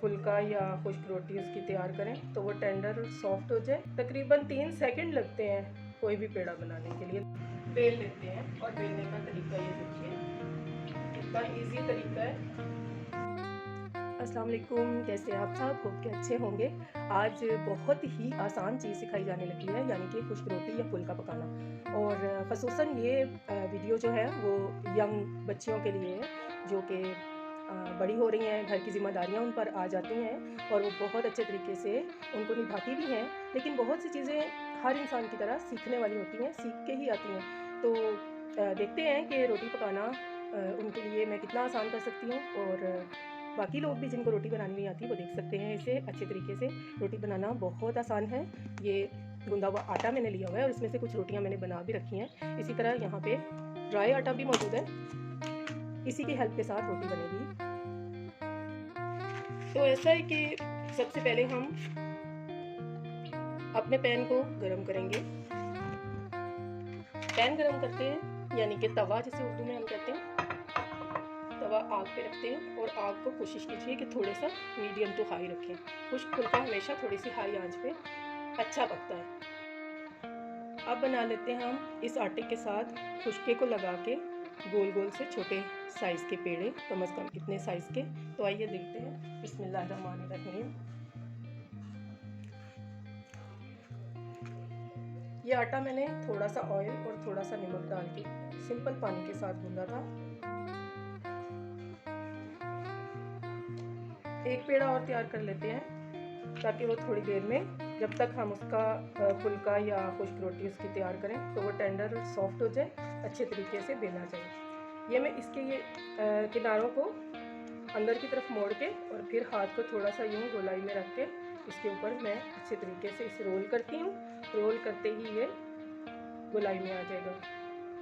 फुल्का या खुश्क रोटी उसकी तैयार करें तो वो टेंडर और सॉफ्ट हो जाए। तकरीबन 3 सेकंड लगते हैं कोई भी पेड़ा बनाने के लिए। बेल लेते हैं और बेलने का तरीका ये देखिए, कितना इजी तरीका है। अस्सलाम वालेकुम, कैसे आप सब? होप के अच्छे होंगे। आज बहुत ही आसान चीज़ सिखाई जाने लगी है, यानी कि खुश्क रोटी या फुल्का पकाना। और ख़ुसूसन ये वीडियो जो है वो यंग बच्चियों के लिए है जो कि बड़ी हो रही हैं, घर की ज़िम्मेदारियाँ उन पर आ जाती हैं और वो बहुत अच्छे तरीके से उनको निभाती भी हैं। लेकिन बहुत सी चीज़ें हर इंसान की तरह सीखने वाली होती हैं, सीख के ही आती हैं। तो देखते हैं कि रोटी पकाना उनके लिए मैं कितना आसान कर सकती हूँ, और बाकी लोग भी जिनको रोटी बनानी नहीं आती वो देख सकते हैं इसे अच्छे तरीके से। रोटी बनाना बहुत आसान है। ये गूंदा हुआ आटा मैंने लिया हुआ है और इसमें से कुछ रोटियां मैंने बना भी रखी हैं। इसी तरह यहाँ पे ड्राई आटा भी मौजूद है, इसी की हेल्प के साथ रोटी बनेगी। तो ऐसा है कि सबसे पहले हम अपने पैन को गरम करेंगे। पैन गरम करते हैं, यानी कि तवा जिसे उर्दू में हम कहते हैं। तवा आग पे रखते हैं और आग को कोशिश कीजिए कि थोड़ा सा मीडियम टू हाई रखें। खुश्क फुल्का हमेशा थोड़ी सी हाई आंच पे अच्छा पकता है। अब बना लेते हैं हम इस आटे के साथ खुश्के को लगा के गोल गोल से छोटे साइज़ के पेड़े, कम से कम इतने साइज़ के। तो आइए देखते हैं। बिस्मिल्लाहिर्रहमानिर्रहीम। ये आटा मैंने थोड़ा सा ऑयल और थोड़ा सा नमक डाल के सिंपल पानी के साथ गूंदा था। एक पेड़ा और तैयार कर लेते हैं ताकि वो थोड़ी देर में, जब तक हम उसका फुल्का या खुश्क रोटी उसकी तैयार करें तो वो टेंडर और सॉफ्ट हो जाए, अच्छे तरीके से बेला जाए। ये मैं इसके ये किनारों को अंदर की तरफ मोड़ के और फिर हाथ को थोड़ा सा यूँ गोलाई में रख के इसके ऊपर मैं अच्छे तरीके से इसे रोल करती हूँ। रोल करते ही ये गोलाई में आ जाएगा।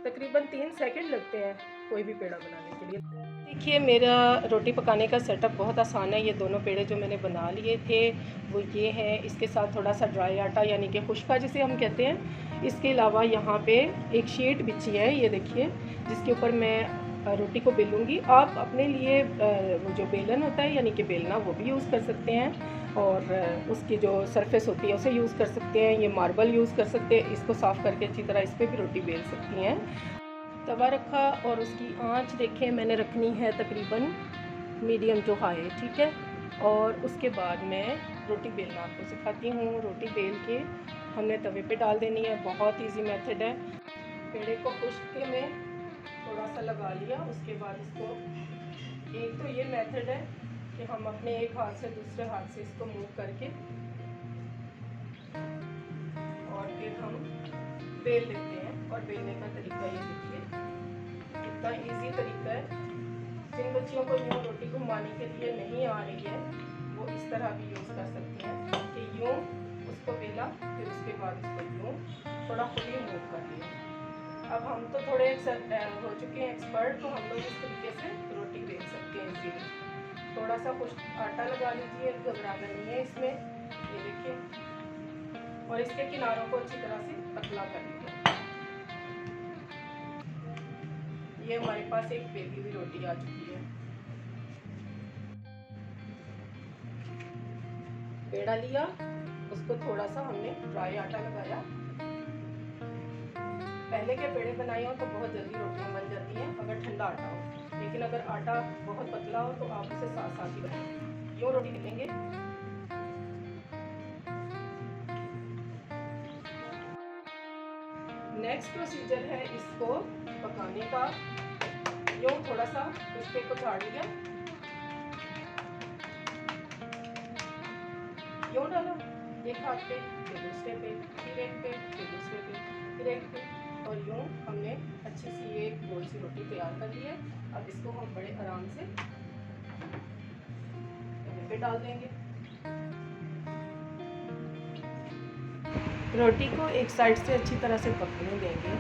तकरीबन 3 सेकंड लगते हैं कोई भी पेड़ा बनाने के लिए। देखिए, मेरा रोटी पकाने का सेटअप बहुत आसान है। ये दोनों पेड़े जो मैंने बना लिए थे वो ये हैं। इसके साथ थोड़ा सा ड्राई आटा यानी कि खुश्का जिसे हम कहते हैं। इसके अलावा यहाँ पे एक शीट बिछी है, ये देखिए, जिसके ऊपर मैं रोटी को बेलूँगी। आप अपने लिए वो जो बेलन होता है यानी कि बेलना, वो भी यूज़ कर सकते हैं, और उसकी जो सरफेस होती है उसे यूज़ कर सकते हैं। ये मार्बल यूज़ कर सकते हैं। इसको साफ़ करके अच्छी तरह इस पर भी रोटी बेल सकती हैं। तवा रखा और उसकी आंच देखें मैंने रखनी है तकरीबन मीडियम टू हाई, ठीक है। और उसके बाद मैं रोटी बेलना आपको सिखाती हूँ। रोटी बेल के हमने तवे पे डाल देनी है। बहुत इजी मेथड है। पेड़े को खुश्क में थोड़ा सा लगा लिया, उसके बाद इसको, एक तो ये मेथड है कि हम अपने एक हाथ से दूसरे हाथ से इसको मूव करके और फिर हम बेल लेते हैं। और बेलने का तरीका ये देखिए, कितना इजी तरीका है। जिन बच्चियों को यूँ रोटी घुमाने के लिए नहीं आ रही है वो इस तरह भी यूज़ कर सकती हैं कि यूँ उसको बेला, फिर उसके बाद इसको यूँ थोड़ा खुद ही मूव कर लिया। अब हम तो थोड़े हो चुके हैं एक्सपर्ट, तो हम लोग इस तरीके से रोटी बेल सकते हैं इजीली। थोड़ा सा कुछ आटा लगा लीजिए, घबराना नहीं है इसमें, ये देखिए। और इसके किनारों को अच्छी तरह से पतला कर लीजिए। ये हमारे पास एक बेली हुई रोटी आ चुकी है। पेड़ा लिया, उसको थोड़ा सा हमने ड्राई आटा लगाया। पहले के पेड़े बनाए हो तो बहुत जल्दी रोटियां बन जाती हैं अगर ठंडा आटा हो, लेकिन अगर आटा बहुत पतला हो तो आप उसे साथ साथ ही बनाएं। यूँ रोटी बेलेंगे। नेक्स्ट प्रोसीजर है इसको पकाने का। यूँ थोड़ा सा खुश्के को झाड़ लिया, यूँ डाला एक हाथ पे, फिर दूसरे पे, फिर एक पे, फिर दूसरे पे, फिर एक पे, और यूँ हमने अच्छी सी एक गोल सी रोटी तैयार कर ली है। अब इसको हम बड़े आराम से तवे पे डाल देंगे। रोटी को एक साइड से अच्छी तरह से पकने देंगे।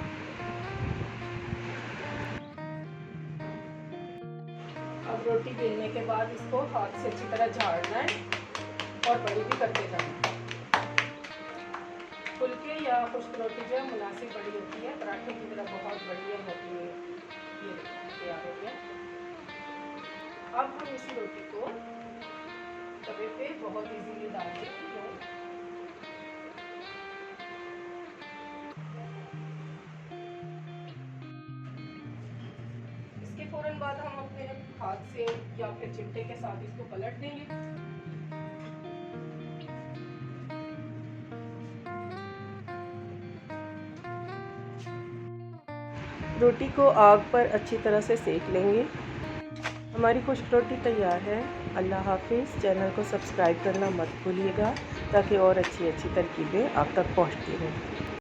अब रोटी बेलने के बाद इसको हाथ से अच्छी तरह झाड़ना है और बड़ी भी करते जाना। फुल्के या खुश्क रोटी जो है मुनासिब बड़ी होती है, पराठे की तरह बहुत बड़ी या मोटी है। ये तैयार हो गया। अब हम इसी रोटी को तवे पे बहुत इजीली डाल दें। इसके फौरन बाद हम अपने हाथ से या फिर चिमटे के साथ इसको पलट देंगे। रोटी को आग पर अच्छी तरह से सेक लेंगे। हमारी खुश्क रोटी तैयार है। अल्लाह हाफिज़। चैनल को सब्सक्राइब करना मत भूलिएगा ताकि और अच्छी तरकीबें आप तक पहुंचती रहें।